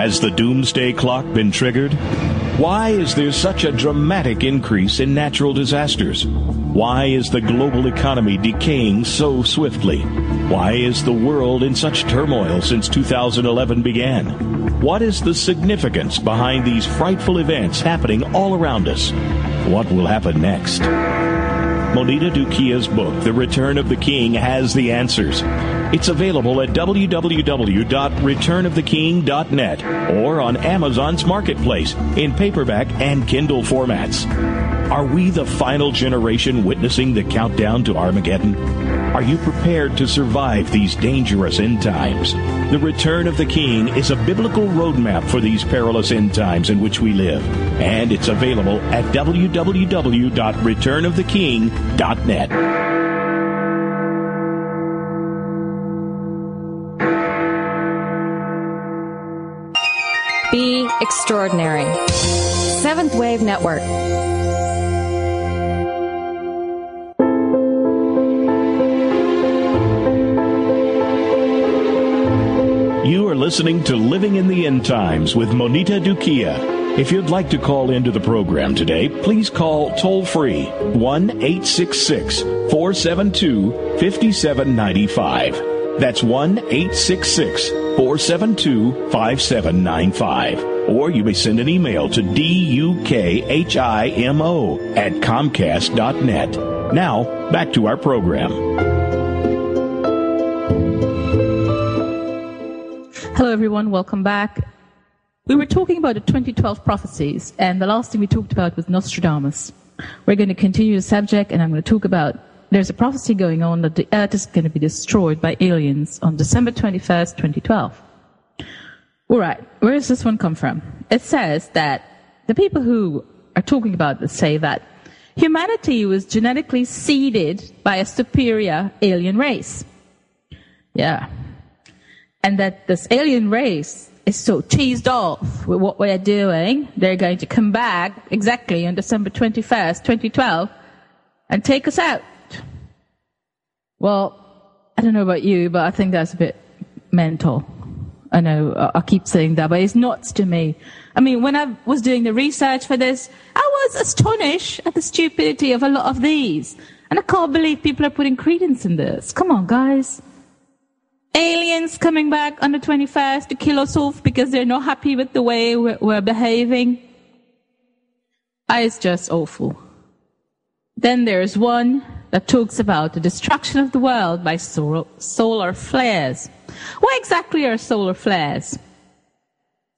Has the Doomsday clock been triggered? Why is there such a dramatic increase in natural disasters? Why is the global economy decaying so swiftly? Why is the world in such turmoil since 2011 began? What is the significance behind these frightful events happening all around us? What will happen next? Monita Dukhia's book, The Return of the King, has the answers. It's available at www.returnoftheking.net or on Amazon's Marketplace in paperback and Kindle formats. Are we the final generation witnessing the countdown to Armageddon? Are you prepared to survive these dangerous end times? The Return of the King is a biblical roadmap for these perilous end times in which we live, and it's available at www.returnoftheking.net. Be extraordinary. Seventh Wave Network. You are listening to Living in the End Times with Monita Dukhia. If you'd like to call into the program today, please call toll-free 1-866-472-5795. That's 1-866-472-5795. Or you may send an email to dukhimo@comcast.net. Now, back to our program. Hello, everyone. Welcome back. We were talking about the 2012 prophecies, and the last thing we talked about was Nostradamus. We're going to continue the subject, and I'm going to talk about there's a prophecy going on that the earth is going to be destroyed by aliens on December 21st, 2012. All right, where does this one come from? It says that the people who are talking about this say that humanity was genetically seeded by a superior alien race. Yeah. And that this alien race is so cheesed off with what we're doing, they're going to come back exactly on December 21st, 2012, and take us out. Well, I don't know about you, but I think that's a bit mental. I know I keep saying that, but it's nuts to me. I mean, when I was doing the research for this, I was astonished at the stupidity of a lot of these. And I can't believe people are putting credence in this. Come on, guys. Aliens coming back on the 21st to kill us off because they're not happy with the way we're behaving. It's just awful. Then there's one that talks about the destruction of the world by solar flares. What exactly are solar flares?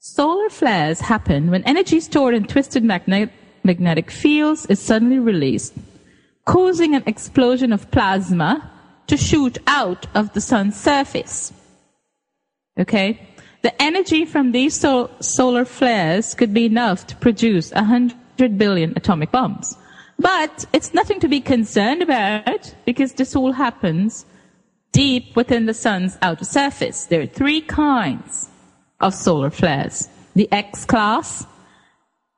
Solar flares happen when energy stored in twisted magnetic fields is suddenly released, causing an explosion of plasma to shoot out of the sun's surface. Okay? The energy from these solar flares could be enough to produce 100 billion atomic bombs. But it's nothing to be concerned about because this all happens deep within the sun's outer surface. There are three kinds of solar flares. The X-class,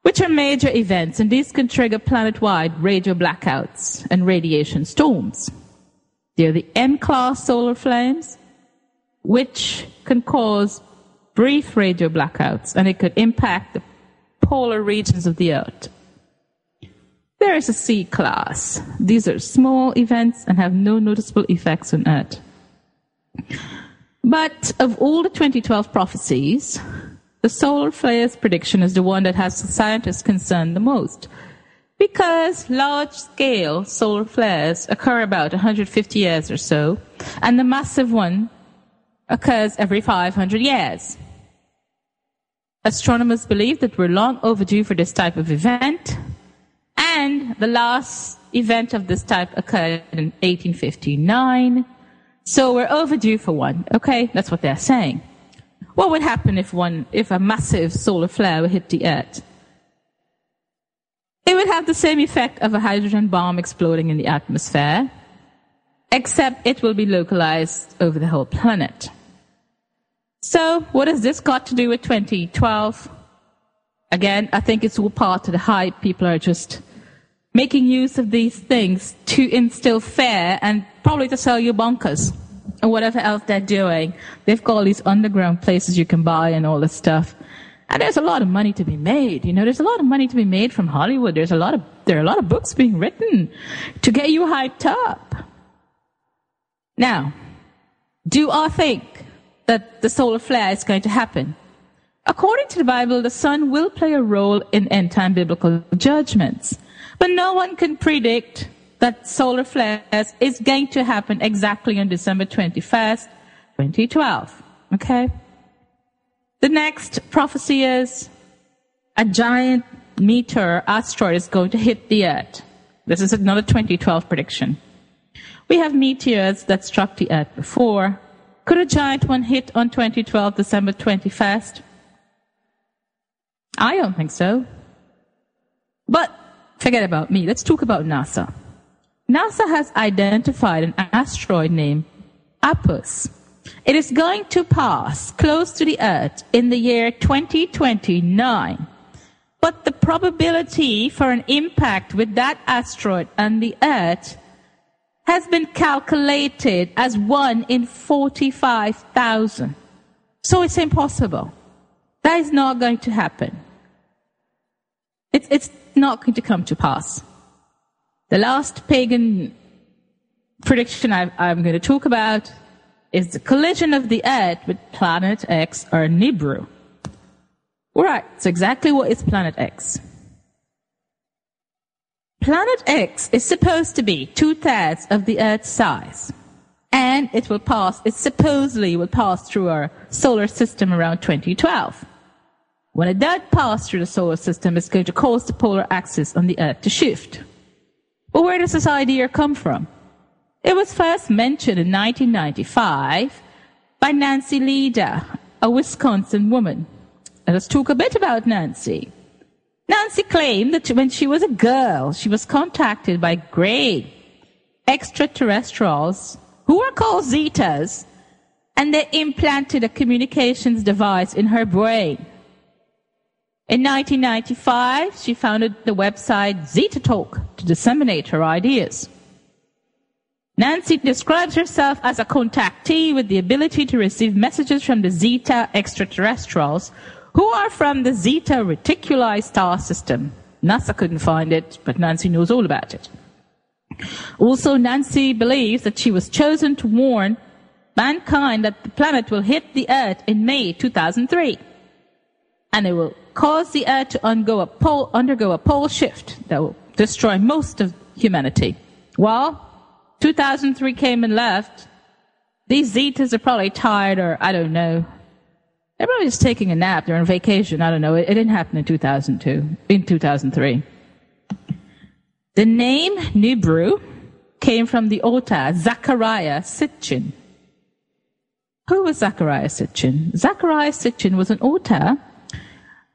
which are major events, and these can trigger planet-wide radio blackouts and radiation storms. There are the M-class solar flames, which can cause brief radio blackouts, and it could impact the polar regions of the Earth. There is a C-class. These are small events and have no noticeable effects on Earth. But of all the 2012 prophecies, the solar flares prediction is the one that has the scientists concerned the most, because large-scale solar flares occur about 150 years or so, and the massive one occurs every 500 years. Astronomers believe that we're long overdue for this type of event, and the last event of this type occurred in 1859, so we're overdue for one. Okay, that's what they're saying. What would happen if a massive solar flare would hit the Earth? It would have the same effect of a hydrogen bomb exploding in the atmosphere, except it will be localized over the whole planet. So, what has this got to do with 2012? Again, I think it's all part of the hype. People are just making use of these things to instill fear and probably to sell you bunkers or whatever else they're doing. They've got all these underground places you can buy and all this stuff. And there's a lot of money to be made. There's a lot of money to be made from Hollywood. There are a lot of books being written to get you hyped up. Now, do I think that the solar flare is going to happen? According to the Bible, the sun will play a role in end-time biblical judgments. But no one can predict that solar flares is going to happen exactly on December 21st, 2012. Okay? The next prophecy is a giant meteor asteroid is going to hit the Earth. This is another 2012 prediction. We have meteors that struck the Earth before. Could a giant one hit on 2012, December 21st? I don't think so. But forget about me. Let's talk about NASA. NASA has identified an asteroid named Apus. It is going to pass close to the Earth in the year 2029. But the probability for an impact with that asteroid on the Earth has been calculated as 1 in 45,000. So it's impossible. That is not going to happen. It's not going to come to pass. The last pagan prediction I'm going to talk about is the collision of the Earth with Planet X or Nibiru. All right, so exactly what is Planet X? Planet X is supposed to be 2/3 of the Earth's size, and it supposedly will pass through our solar system around 2012. When it does pass through the solar system, it's going to cause the polar axis on the Earth to shift. But where does this idea come from? It was first mentioned in 1995 by Nancy Leda, a Wisconsin woman. Let us talk a bit about Nancy. Nancy claimed that when she was a girl, she was contacted by gray extraterrestrials who were called Zetas, and they implanted a communications device in her brain. In 1995, she founded the website Zeta Talk to disseminate her ideas. Nancy describes herself as a contactee with the ability to receive messages from the Zeta extraterrestrials, who are from the Zeta Reticuli star system. NASA couldn't find it, but Nancy knows all about it. Also, Nancy believes that she was chosen to warn mankind that the planet will hit the Earth in May 2003. And it will cause the Earth to undergo a pole shift that will destroy most of humanity. Well, 2003 came and left. These Zetas are probably tired, or I don't know. They're probably just taking a nap. They're on vacation. I don't know. It didn't happen in 2003. The name Nibiru came from the author Zecharia Sitchin. Who was Zecharia Sitchin? Zecharia Sitchin was an author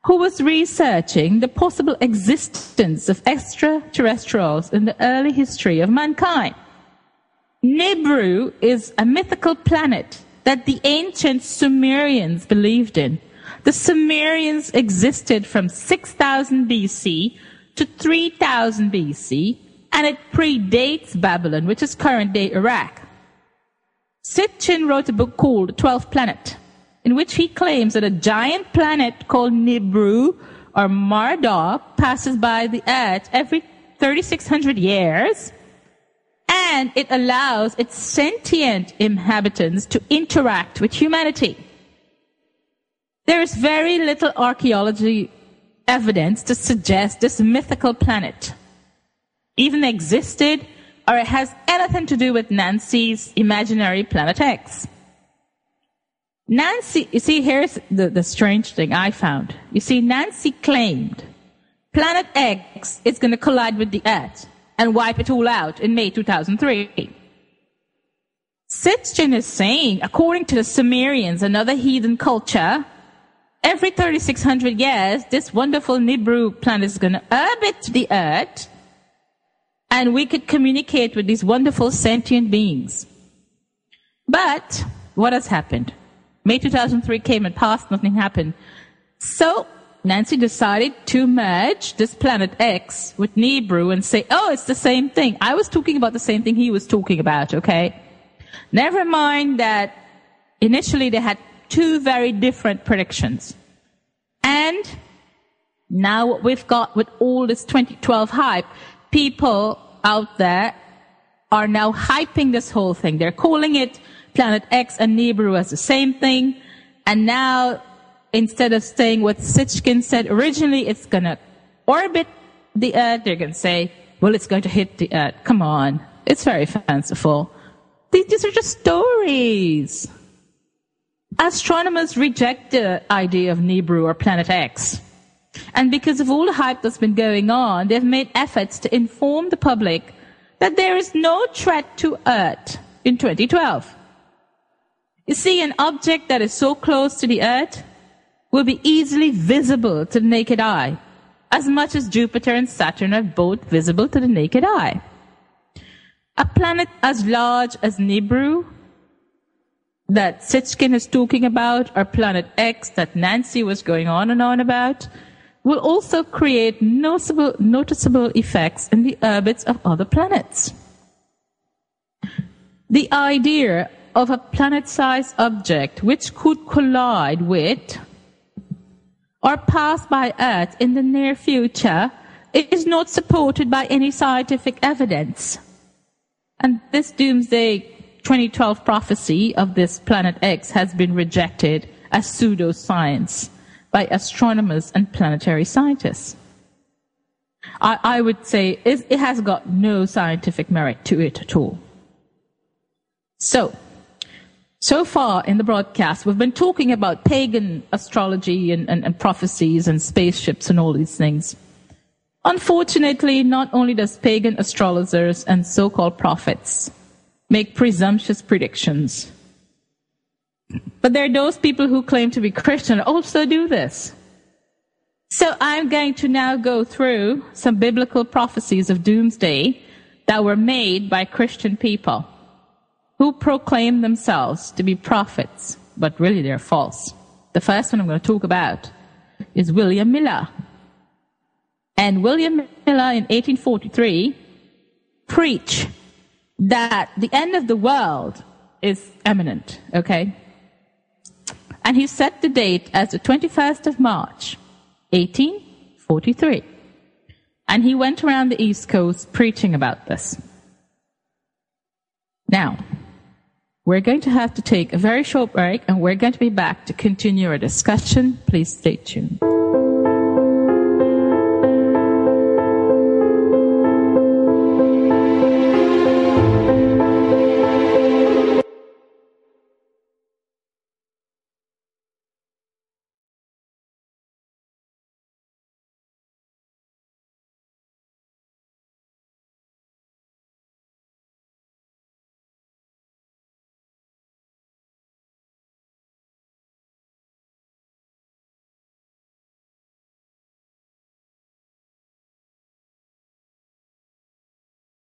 who was researching the possible existence of extraterrestrials in the early history of mankind. Nibiru is a mythical planet that the ancient Sumerians believed in. The Sumerians existed from 6000 BC to 3000 BC, and it predates Babylon, which is current-day Iraq. Sitchin wrote a book called The 12th Planet, in which he claims that a giant planet called Nibiru or Marduk passes by the Earth every 3,600 years, and it allows its sentient inhabitants to interact with humanity. There is very little archaeology evidence to suggest this mythical planet even existed or it has anything to do with Nancy's imaginary Planet X. Nancy, you see, here's the strange thing I found. You see, Nancy claimed Planet X is going to collide with the Earth and wipe it all out in May 2003. Sitchin is saying, according to the Sumerians, another heathen culture, every 3,600 years, this wonderful Nibiru planet is going to orbit the Earth, and we could communicate with these wonderful sentient beings. But what has happened? May 2003 came and passed, nothing happened. So Nancy decided to merge this Planet X with Nibiru and say, oh, it's the same thing. I was talking about the same thing he was talking about, okay? Never mind that initially they had two very different predictions. And now what we've got with all this 2012 hype, people out there are now hyping this whole thing. They're calling it Planet X and Nibiru as the same thing. And now, instead of saying what Sitchkin said originally, it's going to orbit the Earth, they're going to say, well, it's going to hit the Earth. Come on. It's very fanciful. These are just stories. Astronomers reject the idea of Nibiru or Planet X. And because of all the hype that's been going on, they've made efforts to inform the public that there is no threat to Earth in 2012. You see, an object that is so close to the Earth will be easily visible to the naked eye, as much as Jupiter and Saturn are both visible to the naked eye. A planet as large as Nibiru that Sitchkin is talking about, or Planet X that Nancy was going on and on about, will also create noticeable effects in the orbits of other planets. The idea of a planet-sized object which could collide with or pass by Earth in the near future is not supported by any scientific evidence. And this Doomsday 2012 prophecy of this Planet X has been rejected as pseudoscience by astronomers and planetary scientists. I would say it has got no scientific merit to it at all. So far in the broadcast, we've been talking about pagan astrology and prophecies and spaceships and all these things. Unfortunately, not only does pagan astrologers and so-called prophets make presumptuous predictions, but there are those people who claim to be Christian also do this. So I'm going to now go through some biblical prophecies of doomsday that were made by Christian people who proclaim themselves to be prophets, but really they're false. The first one I'm going to talk about is William Miller. And William Miller in 1843 preached that the end of the world is imminent, okay? And he set the date as the 21st of March, 1843. And he went around the East Coast preaching about this. Now, we're going to have to take a very short break, and we're going to be back to continue our discussion. Please stay tuned.